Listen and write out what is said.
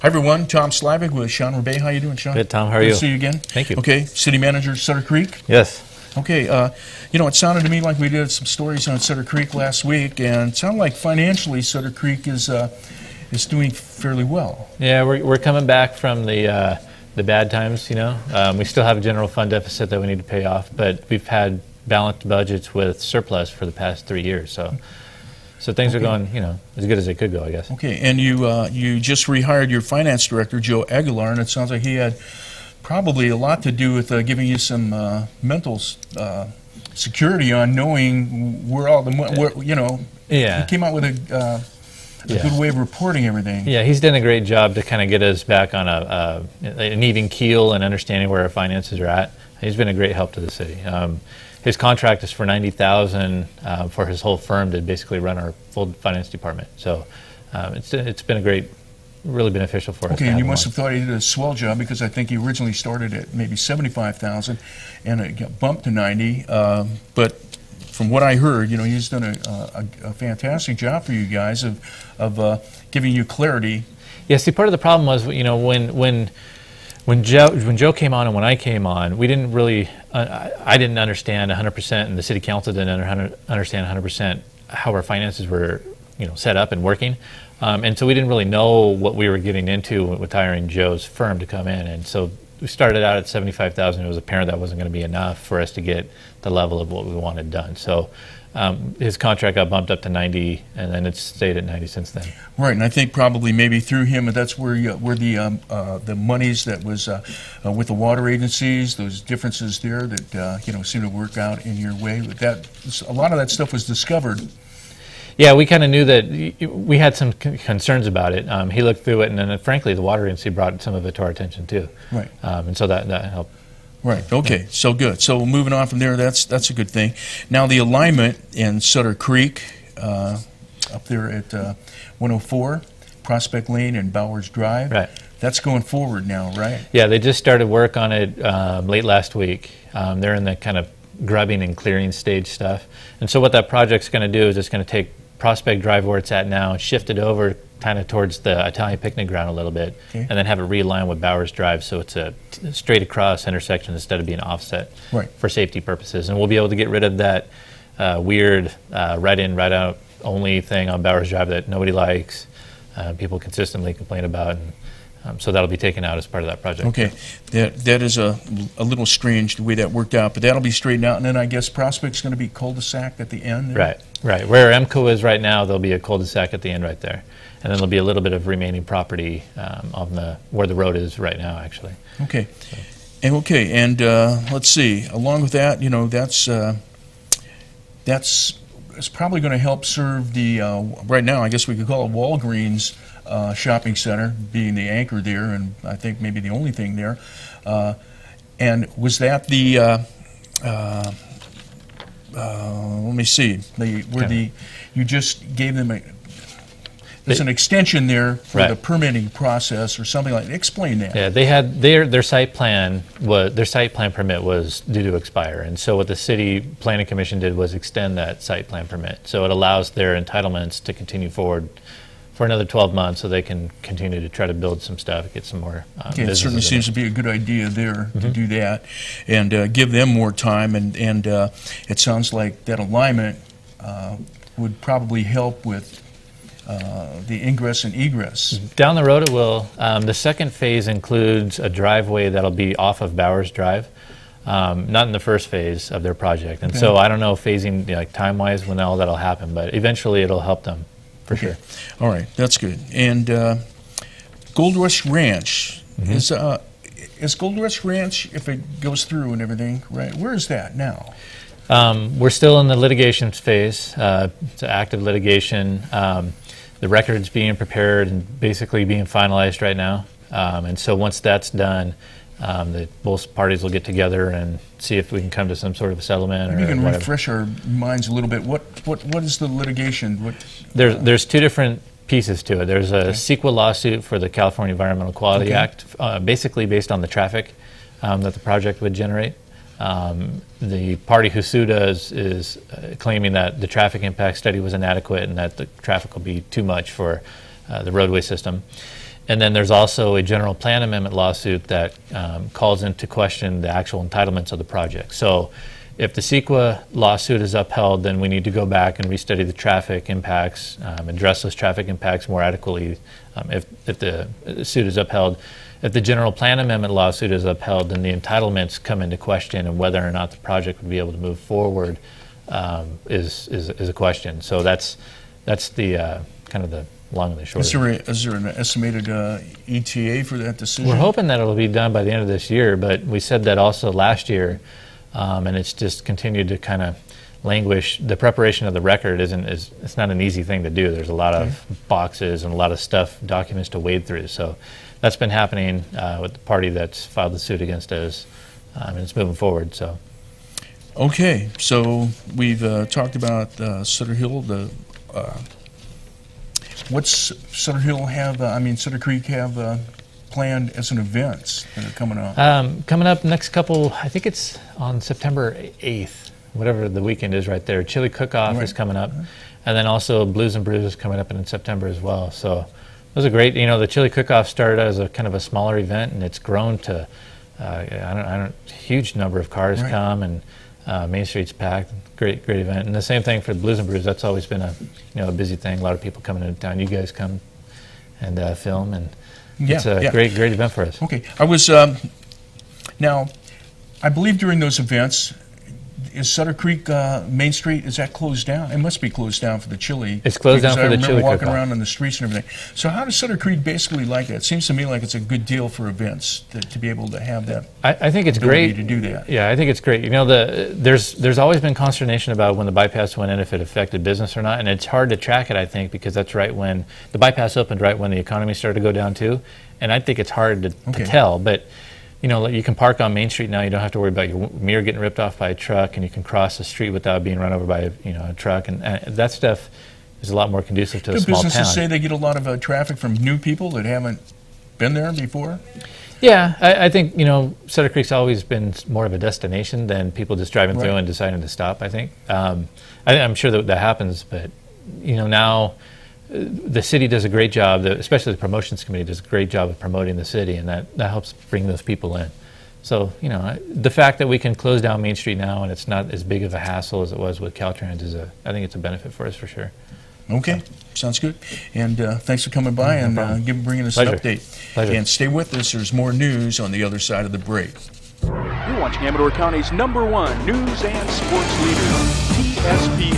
Hi everyone, Tom Slivick with Sean Rabe. How you doing, Sean? Good, Tom. How are you? Good to see you again. Thank you. Okay, City Manager, Sutter Creek. Yes. Okay, you know, it sounded to me like we did some stories on Sutter Creek last week, and it sounded like financially Sutter Creek is doing fairly well. Yeah, we're coming back from the bad times. You know, we still have a general fund deficit that we need to pay off, but we've had balanced budgets with surplus for the past 3 years. So things are going, you know, as good as they could go, I guess. Okay, and you just rehired your finance director, Joe Aguilar, and it sounds like he had probably a lot to do with giving you some mental security on knowing where all the you know. Yeah. He came out with a good way of reporting everything. Yeah, he's done a great job to kind of get us back on an even keel and understanding where our finances are at. He's been a great help to the city. His contract is for $90,000 for his whole firm to basically run our full finance department. So it's been really beneficial for us. Okay, and you must have thought he did a swell job, because I think he originally started at maybe $75,000 and it got bumped to $90,000. But from what I heard, you know, he's done a fantastic job for you guys of giving you clarity. Yeah, see, part of the problem was, you know, when Joe came on and when I came on, we didn't really, I didn't understand 100%, and the city council didn't understand 100% how our finances were, you know, set up and working. And so we didn't really know what we were getting into with hiring Joe's firm to come in. And so we started out at $75,000. It was apparent that wasn't going to be enough for us to get the level of what we wanted done. So his contract got bumped up to $90,000, and then it's stayed at $90,000 since then. Right, and I think probably maybe through him, that's where the monies that was with the water agencies, those differences there that you know, seem to work out in your way. That a lot of that stuff was discovered. Yeah, we kind of knew that we had some concerns about it. He looked through it, and then frankly, the water agency brought some of it to our attention too. Right. And so that helped. Right. Okay. So good. So moving on from there, that's a good thing. Now the alignment in Sutter Creek, up there at 104 Prospect Lane and Bowers Drive. Right. That's going forward now, right? Yeah, they just started work on it late last week. They're in the kind of grubbing and clearing stage stuff. And so what that project's going to do is it's going to take Prospect Drive where it's at now and shift it over kind of towards the Italian picnic ground a little bit, okay, and then have it realign with Bowers Drive so it's a straight across intersection instead of being offset, right, for safety purposes. And we'll be able to get rid of that weird right in, right out only thing on Bowers Drive that nobody likes, people consistently complain about, and so that'll be taken out as part of that project. Okay, that is a little strange the way that worked out, but that'll be straightened out, and then I guess Prospect's going to be cul-de-sac at the end there? Right. Where MCO is right now, there'll be a cul-de-sac at the end right there, and then there'll be a little bit of remaining property on where the road is right now, actually. Okay, so. And let's see. Along with that, you know, that's it's probably going to help serve the right now, I guess we could call it Walgreens shopping center, being the anchor there, and I think maybe the only thing there. And was that the let me see, you just gave them there's an extension there for the permitting process or something like that. Explain that. Yeah, they had their site plan permit was due to expire, and so what the city planning commission did was extend that site plan permit. So it allows their entitlements to continue forward for another 12 months, so they can continue to try to build some stuff, get some more. Okay, it certainly seems to be a good idea there to do that, and give them more time. And it sounds like that alignment would probably help with the ingress and egress. Down the road it will. The second phase includes a driveway that'll be off of Bowers Drive, not in the first phase of their project. And so I don't know phasing, like time-wise, when all that'll happen, but eventually it'll help them for sure. All right, that's good. And Gold Rush Ranch, is Gold Rush Ranch, if it goes through and everything, right, where is that now? We're still in the litigation phase. It's an active litigation. The record's being prepared and basically being finalized right now. And so once that's done, both parties will get together and see if we can come to some sort of a settlement. Maybe you can refresh our minds a little bit. What is the litigation? There's two different pieces to it. There's a CEQA lawsuit for the California Environmental Quality Act, basically based on the traffic that the project would generate. The party who sued us is claiming that the traffic impact study was inadequate and that the traffic will be too much for the roadway system. And then there's also a general plan amendment lawsuit that calls into question the actual entitlements of the project. So if the CEQA lawsuit is upheld, then we need to go back and restudy the traffic impacts, address those traffic impacts more adequately if the suit is upheld. If the general plan amendment lawsuit is upheld, then the entitlements come into question, and whether or not the project would be able to move forward is a question. So that's the kind of the long and the short. Is there an estimated ETA for that decision? We're hoping that it'll be done by the end of this year, but we said that also last year, and it's just continued to kind of languish. The preparation of the record it's not an easy thing to do. There's a lot of boxes and a lot of documents to wade through. So that's been happening with the party that's filed the suit against us, and it's moving forward. So. Okay, so we've talked about Sutter Hill. What's Sutter Hill have? Sutter Creek have planned as an events that are coming up? Coming up next couple, I think it's on September 8th, whatever the weekend is right there. Chili Cook-Off is coming up, and then also Blues and Brews is coming up in September as well. So those are great. The Chili Cook-Off started as a kind of a smaller event, and it's grown to huge number of cars come, and Main Street's packed. Great event. And the same thing for Blues and Brews. That's always been a busy thing. A lot of people coming into town. You guys come and film, and it's a great event for us. Okay, I was now, I believe during those events, is Sutter Creek Main Street, is that closed down? It must be closed down for the chili. It's closed down for the chili cook-off. I remember walking cook-off. around on the streets and everything. So how does Sutter Creek basically like that? It seems to me like it's a good deal for events to be able to have that. I think it's great to do that. Yeah, I think it's great. There's always been consternation about when the bypass went in, if it affected business or not, and it's hard to track it, I think, because that's right when the bypass opened, right when the economy started to go down too, and I think it's hard to tell, but you can park on Main Street now. You don't have to worry about your mirror getting ripped off by a truck, and you can cross the street without being run over by a truck, and that stuff is a lot more conducive to a small town. Do businesses say they get a lot of traffic from new people that haven't been there before? Yeah, I think Sutter Creek's always been more of a destination than people just driving through and deciding to stop. I think I'm sure that happens, but now the city does a great job, especially the promotions committee does a great job of promoting the city, and that helps bring those people in. So, the fact that we can close down Main Street now and it's not as big of a hassle as it was with Caltrans I think it's a benefit for us for sure. Okay, sounds good. And thanks for coming by and bringing us an update. Pleasure. And stay with us, there's more news on the other side of the break. You're watching Amador County's #1 news and sports leader, TSP